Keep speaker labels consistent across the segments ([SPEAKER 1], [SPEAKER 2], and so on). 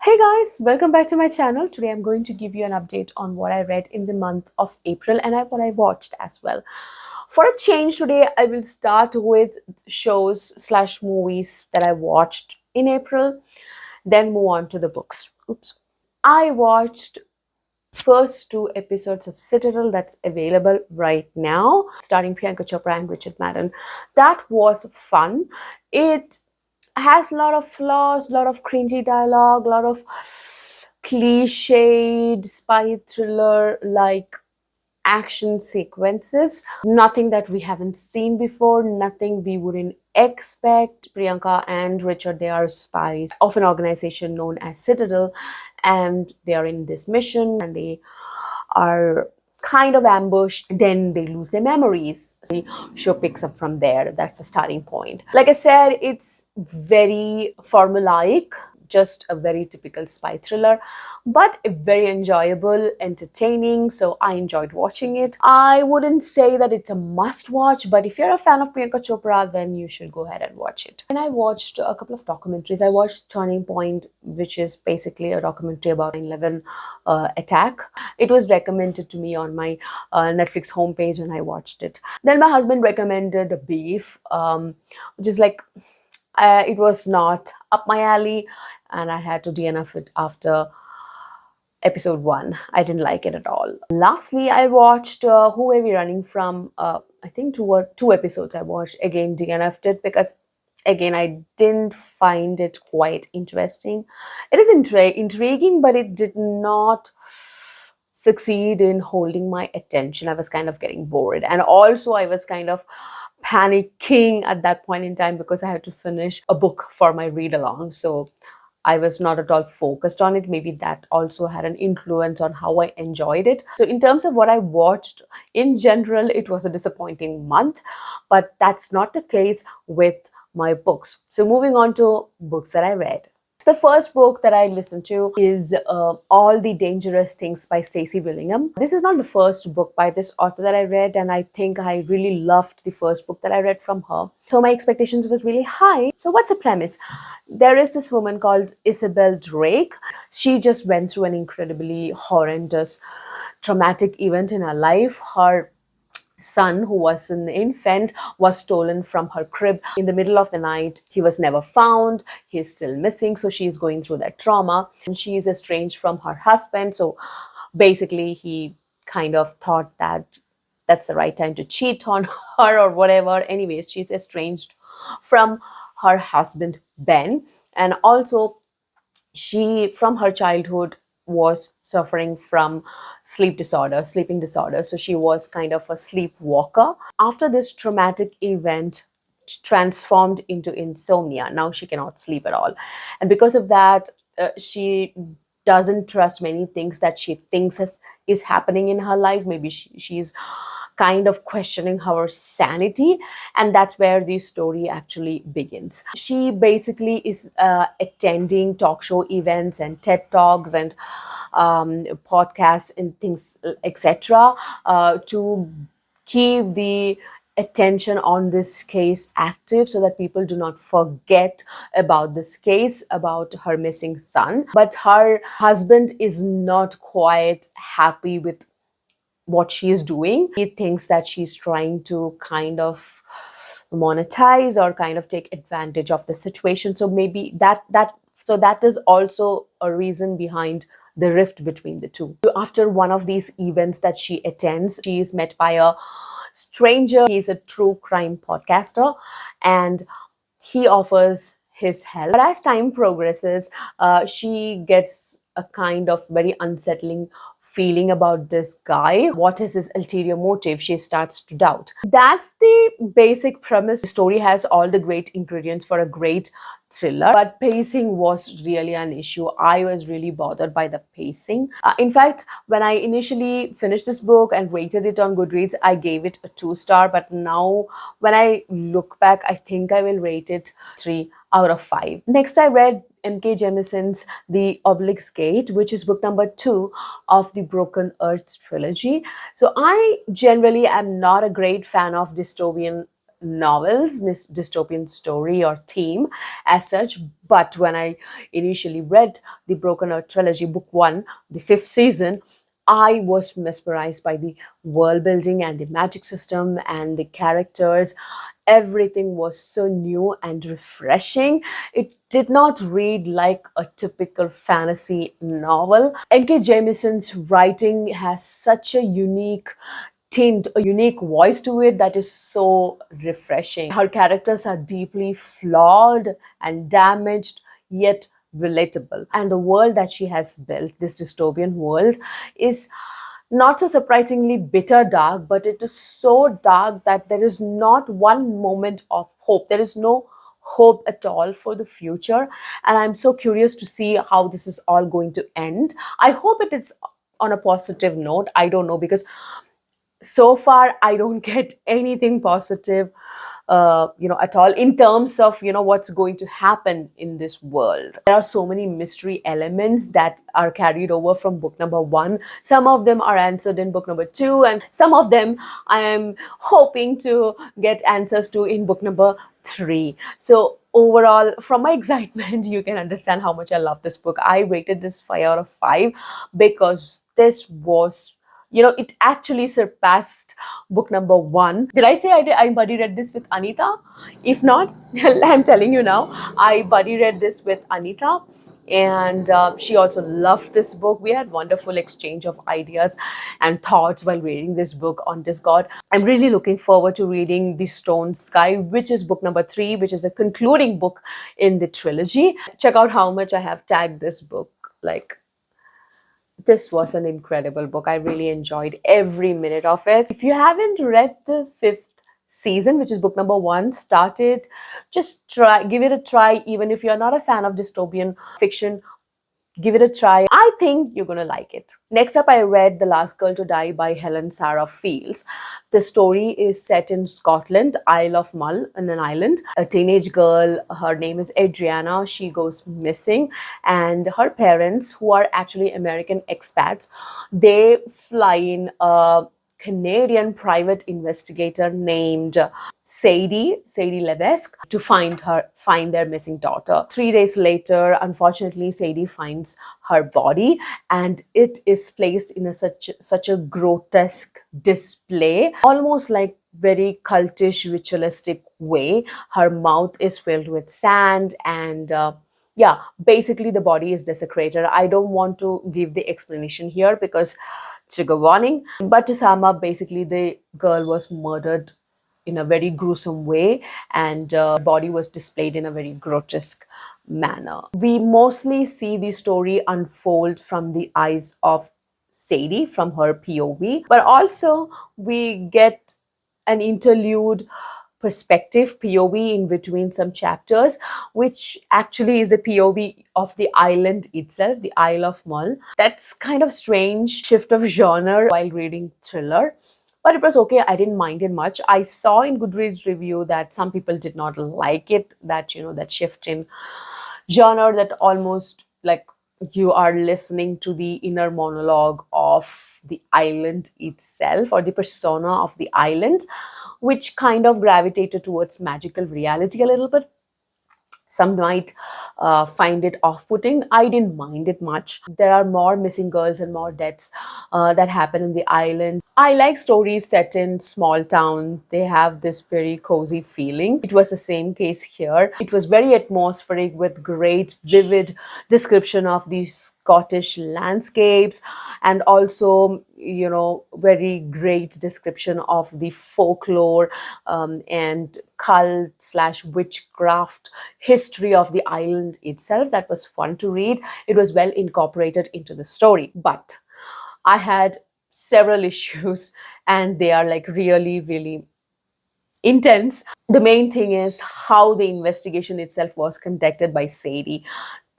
[SPEAKER 1] Hey guys, welcome back to my channel. Today I'm going to give you an update on what I read in the month of April and what I watched as well. For a change today, I will start with shows/movies that I watched in April, then move on to the books. Oops. I watched first 2 episodes of Citadel that's available right now, starring Priyanka Chopra and Richard Madden. That was fun. It has a lot of flaws, a lot of cringy dialogue, a lot of cliched spy thriller like action sequences. Nothing that we haven't seen before, nothing we wouldn't expect. Priyanka and Richard, they are spies of an organization known as Citadel, and they are in this mission and they are kind of ambushed, then they lose their memories. The show picks up from there. That's the starting point. Like I said, it's very formulaic, just a very typical spy thriller, but very enjoyable, entertaining. So I enjoyed watching it. I wouldn't say that it's a must watch, but if you're a fan of Priyanka Chopra, then you should go ahead and watch it. And I watched a couple of documentaries. I watched Turning Point, which is basically a documentary about 9/11 attack. It was recommended to me on my Netflix homepage and I watched it. Then my husband recommended Beef, which is like, it was not up my alley and I had to DNF it after episode 1. I didn't like it at all. Lastly, I watched Who Were We Running From? I think two episodes I watched. Again, DNF'd it because again, I didn't find it quite interesting. It is intriguing, but it did not succeed in holding my attention. I was kind of getting bored. And also I was kind of panicking at that point in time because I had to finish a book for my read along. So I was not at all focused on it. Maybe that also had an influence on how I enjoyed it. So in terms of what I watched, in general, it was a disappointing month, but that's not the case with my books. So moving on to books that I read. The first book that I listened to is All the Dangerous Things by Stacey Willingham. This is not the first book by this author that I read, and I think I really loved the first book that I read from her. So my expectations was really high. So what's the premise? There is this woman called Isabel Drake. She just went through an incredibly horrendous, traumatic event in her life. Her son, who was an infant, was stolen from her crib in the middle of the night. He was never found. He's still missing. So she's going through that trauma. And she is estranged from her husband. So basically, he kind of thought that that's the right time to cheat on her or whatever. Anyways, she's estranged from her husband, Ben. And also, she, from her childhood, was suffering from sleeping disorder. So she was kind of a sleepwalker. After this traumatic event transformed into insomnia, now she cannot sleep at all. And because of that, she doesn't trust many things that she thinks is happening in her life. Maybe she's kind of questioning her sanity, and that's where the story actually begins. She basically is attending talk show events and TED Talks and podcasts and things, etc., to keep the attention on this case active so that people do not forget about this case, about her missing son. But her husband is not quite happy with what she is doing. He thinks that she's trying to kind of monetize or kind of take advantage of the situation. So maybe that is also a reason behind the rift between the two. After one of these events that she attends, she is met by a stranger. He's a true crime podcaster and he offers his help. But as time progresses, she gets a kind of very unsettling feeling about this guy. What is his ulterior motive? She starts to doubt. That's the basic premise. The story has all the great ingredients for a great thriller, but pacing was really an issue. I was really bothered by the pacing. In fact, when I initially finished this book and rated it on Goodreads, I gave it a 2-star, but now when I look back, I think I will rate it 3 out of 5. Next, I read M.K. Jemison's The Obelisk Gate, which is book number 2 of the Broken Earth trilogy. So I generally am not a great fan of dystopian novels, this dystopian story or theme as such. But when I initially read the Broken Earth trilogy, book one, the fifth season, I was mesmerized by the world building and the magic system and the characters. Everything was so new and refreshing. It did not read like a typical fantasy novel. N.K. Jemisin's writing has such a unique tint, a unique voice to it that is so refreshing. Her characters are deeply flawed and damaged, yet relatable. And the world that she has built, this dystopian world, is not so surprisingly bitter dark, but it is so dark that there is not one moment of hope. There is no hope at all for the future. And I'm so curious to see how this is all going to end. I hope it is on a positive note. I don't know, because so far I don't get anything positive at all in terms of what's going to happen in this world. There are so many mystery elements that are carried over from book number one. Some of them are answered in book number two, and some of them I am hoping to get answers to in book number three. So overall, from my excitement, you can understand how much I love this book. I rated this 5 out of 5 because this was, it actually surpassed book number one. Did I say I buddy read this with Anita? If not, I'm telling you now, I buddy read this with Anita, and she also loved this book. We had wonderful exchange of ideas and thoughts while reading this book on Discord. I'm really looking forward to reading The Stone Sky, which is book number 3, which is a concluding book in the trilogy. Check out how much I have tagged this book. Like, this was an incredible book. I really enjoyed every minute of it. If you haven't read the 5th season, which is book number 1, start it. Just give it a try. Even if you're not a fan of dystopian fiction, give it a try. I think you're going to like it. Next up, I read The Last Girl to Die by Helen Sarah Fields. The story is set in Scotland, Isle of Mull, on an island. A teenage girl, her name is Adriana, she goes missing, and her parents, who are actually American expats, they fly in a Canadian private investigator named Sadie Levesque to find their missing daughter. 3 days later, unfortunately, Sadie finds her body, and it is placed in such a grotesque display, almost like very cultish, ritualistic way. Her mouth is filled with sand, and yeah, basically the body is desecrated. I don't want to give the explanation here because trigger warning. But to sum up, basically the girl was murdered in a very gruesome way, and body was displayed in a very grotesque manner. We mostly see the story unfold from the eyes of Sadie, from her POV, but also we get an interlude perspective POV in between some chapters, which actually is a POV of the island itself, the Isle of Mull. That's kind of strange shift of genre while reading thriller, but it was okay. I didn't mind it much. I saw in Goodreads review that some people did not like it, that that shift in genre, that almost like you are listening to the inner monologue of the island itself, or the persona of the island, which kind of gravitated towards magical reality a little bit. Some might find it off-putting. I didn't mind it much. There are more missing girls and more deaths that happen in the island. I like stories set in small town. They have this very cozy feeling. It was the same case here. It was very atmospheric with great vivid description of the Scottish landscapes, and also very great description of the folklore and cult / witchcraft history of the island itself. That was fun to read. It was well incorporated into the story, but I had several issues, and they are like really, really intense. The main thing is how the investigation itself was conducted by Sadie.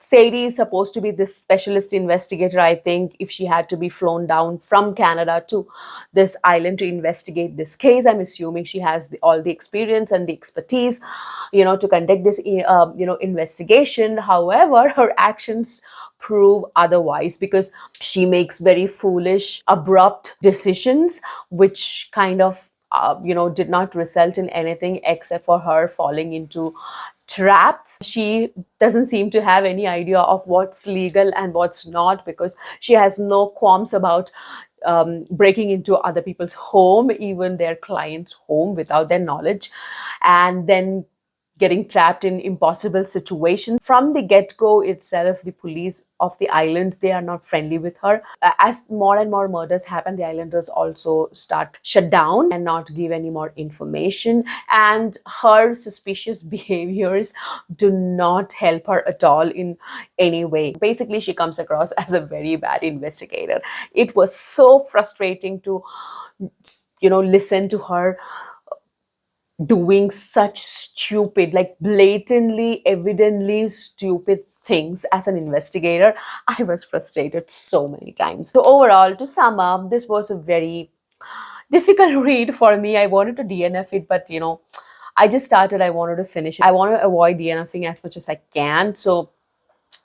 [SPEAKER 1] Sadie is supposed to be this specialist investigator. I think if she had to be flown down from Canada to this island to investigate this case, I'm assuming she has all the experience and the expertise, to conduct this, investigation. However, her actions prove otherwise, because she makes very foolish, abrupt decisions, which kind of did not result in anything except for her falling into traps. She doesn't seem to have any idea of what's legal and what's not, because she has no qualms about breaking into other people's home, even their clients' home, without their knowledge, and then getting trapped in impossible situations. From the get-go itself, the police of the island, they are not friendly with her. As more and more murders happen, the islanders also start shut down and not give any more information, and her suspicious behaviors do not help her at all in any way. Basically, she comes across as a very bad investigator. It was so frustrating to listen to her doing such stupid, like blatantly, evidently stupid things as an investigator. I was frustrated so many times. So overall, to sum up, this was a very difficult read for me. I wanted to DNF it, but I just started. I wanted to finish it. I want to avoid DNFing as much as I can. So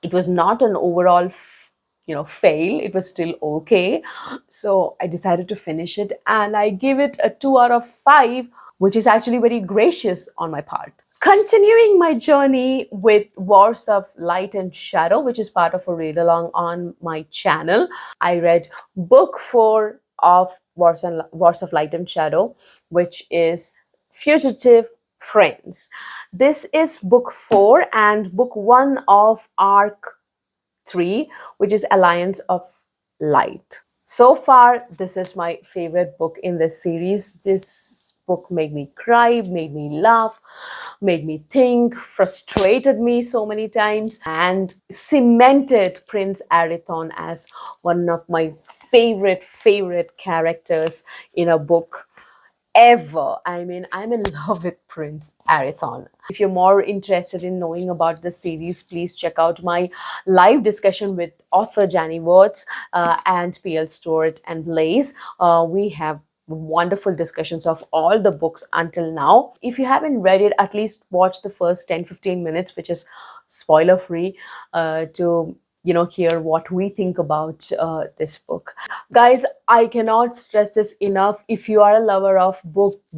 [SPEAKER 1] it was not an overall fail. It was still okay. So I decided to finish it, and I give it a 2 out of 5, which is actually very gracious on my part. Continuing my journey with Wars of Light and Shadow, which is part of a read along on my channel, I read book 4 of Wars of Light and Shadow, which is Fugitive Prince. This is book 4 and book 1 of arc 3, which is Alliance of Light. So far, this is my favorite book in this series. This book made me cry, made me laugh, made me think, frustrated me so many times, and cemented Prince Arathon as one of my favorite characters in a book ever. I mean, I'm in love with Prince Arathon. If you're more interested in knowing about the series, please check out my live discussion with author Janny Watts and PL Stewart and Blaze. We have wonderful discussions of all the books until now. If you haven't read it, at least watch the first 10-15 minutes, which is spoiler free, to hear what we think about this book. Guys, I cannot stress this enough. If you are a lover of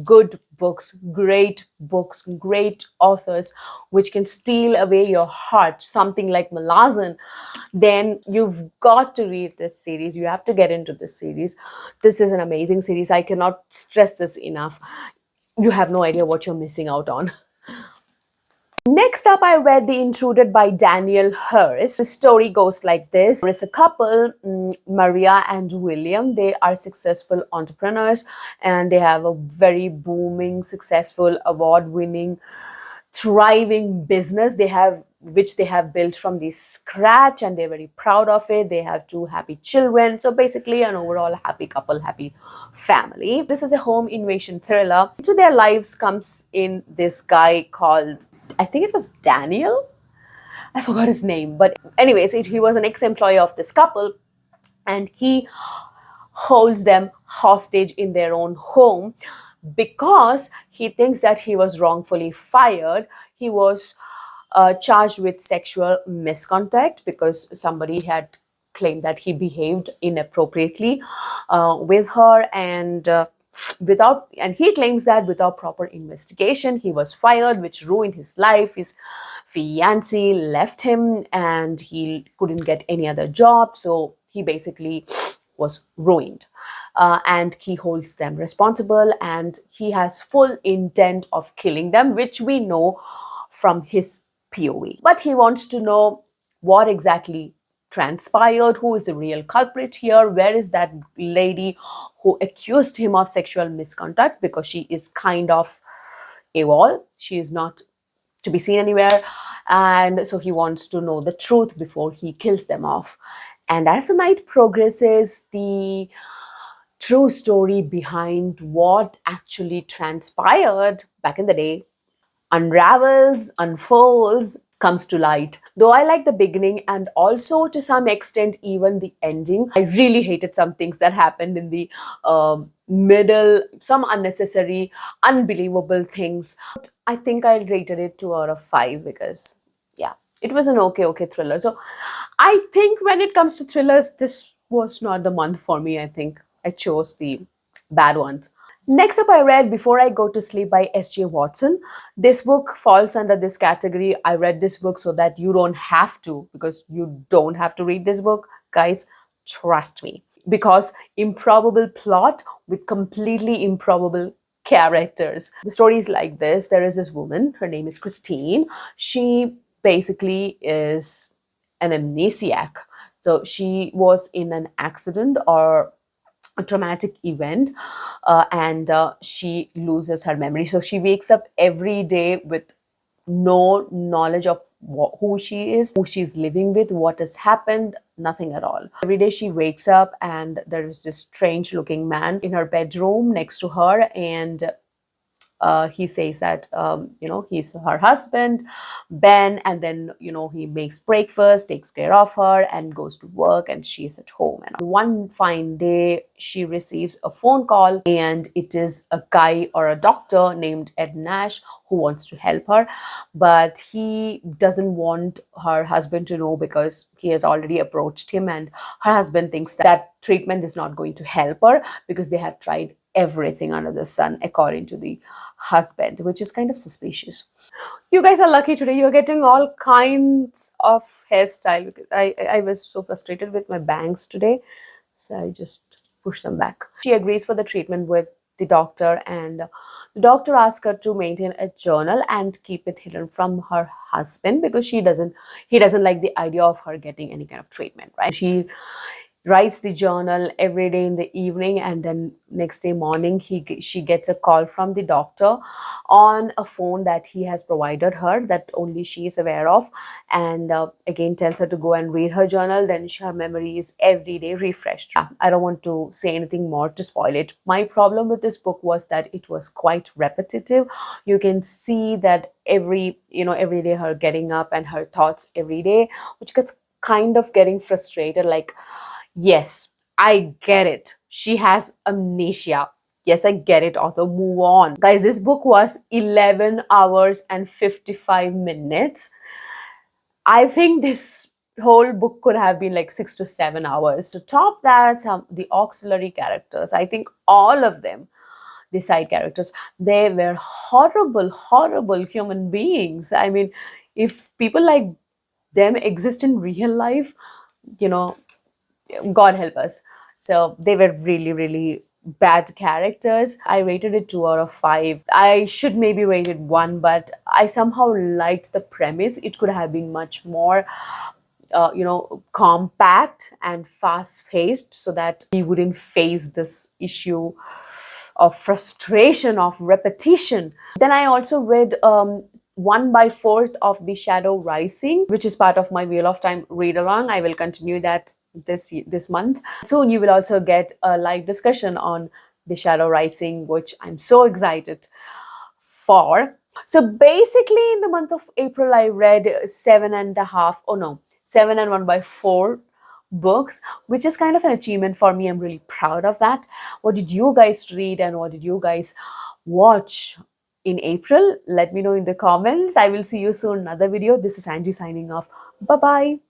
[SPEAKER 1] good books, great authors, which can steal away your heart, something like Malazan, then you've got to read this series. You have to get into this series. This is an amazing series. I cannot stress this enough. You have no idea what you're missing out on. Next up, I read The Intruder by Daniel Hurst. The story goes like this. There is a couple, Maria and William. They are successful entrepreneurs and they have a very booming, successful, award-winning, thriving business which they have built from the scratch, and they're very proud of it. They have 2 happy children. So basically an overall happy couple, happy family. This is a home invasion thriller. Into their lives comes in this guy called, I think it was Daniel. I forgot his name. But anyways, he was an ex-employee of this couple, and he holds them hostage in their own home because he thinks that he was wrongfully fired. He was charged with sexual misconduct because somebody had claimed that he behaved inappropriately with her, and he claims that without proper investigation he was fired, which ruined his life. His fiancée left him and he couldn't get any other job, so he basically was ruined. And he holds them responsible, and he has full intent of killing them, which we know from his POV. But he wants to know what exactly transpired, who is the real culprit here, where is that lady who accused him of sexual misconduct, because she is kind of AWOL. She is not to be seen anywhere, and so he wants to know the truth before he kills them off. And as the night progresses, the true story behind what actually transpired back in the day unravels, unfolds, comes to light. Though I like the beginning and also to some extent even the ending, I really hated some things that happened in the middle, some unnecessary, unbelievable things. I think I rated it 2 out of 5 because, yeah, it was an okay thriller. So I think when it comes to thrillers, this was not the month for me. I think I chose the bad ones. Next up, I read Before I Go to Sleep by S.J. Watson. This book falls under this category. I read this book so that you don't have to, because you don't have to read this book. Guys, trust me. Because improbable plot with completely improbable characters. The story is like this. There is this woman, her name is Christine. She basically is an amnesiac. So she was in an accident or a traumatic event, and she loses her memory. So she wakes up every day with no knowledge of who she is, who she's living with, what has happened, nothing at all. Every day she wakes up and there is this strange looking man in her bedroom next to her, and he says that he's her husband, Ben, and then he makes breakfast, takes care of her, and goes to work, and she's at home. And one fine day, she receives a phone call, and it is a guy or a doctor named Ed Nash who wants to help her, but he doesn't want her husband to know because he has already approached him, and her husband thinks that treatment is not going to help her because they have tried everything under the sun, according to the husband, which is kind of suspicious. You guys are lucky today. You're getting all kinds of hairstyle because I was so frustrated with my bangs today, so I just pushed them back. She agrees for the treatment with the doctor, and the doctor asks her to maintain a journal and keep it hidden from her husband because he doesn't like the idea of her getting any kind of treatment, right? She writes the journal every day in the evening, and then next day morning she gets a call from the doctor on a phone that he has provided her, that only she is aware of, and again tells her to go and read her journal. Then her memory is every day refreshed. I don't want to say anything more to spoil it. My problem with this book was that it was quite repetitive. You can see that every day her getting up and her thoughts every day, which gets kind of getting frustrated. Like, yes, I get it. She has amnesia. Yes, I get it, author. Move on. Guys, this book was 11 hours and 55 minutes. I think this whole book could have been like 6 to 7 hours. To top that, the auxiliary characters, I think all of them, the side characters, they were horrible, horrible human beings. I mean, if people like them exist in real life, you know, God help us. So they were really, really bad characters. I rated it 2 out of 5. I should maybe rate it 1, but I somehow liked the premise. It could have been much more compact and fast paced so that we wouldn't face this issue of frustration, of repetition. Then I also read 1/4 of The Shadow Rising, which is part of my Wheel of Time read along. I will continue that this month. Soon you will also get a live discussion on The Shadow Rising, which I'm so excited for. So basically, in the month of April, I read 7 and 1/4 books, which is kind of an achievement for me. I'm really proud of that. What did you guys read and what did you guys watch in April? Let me know in the comments. I will see you soon in another video. This is Angie signing off. Bye bye.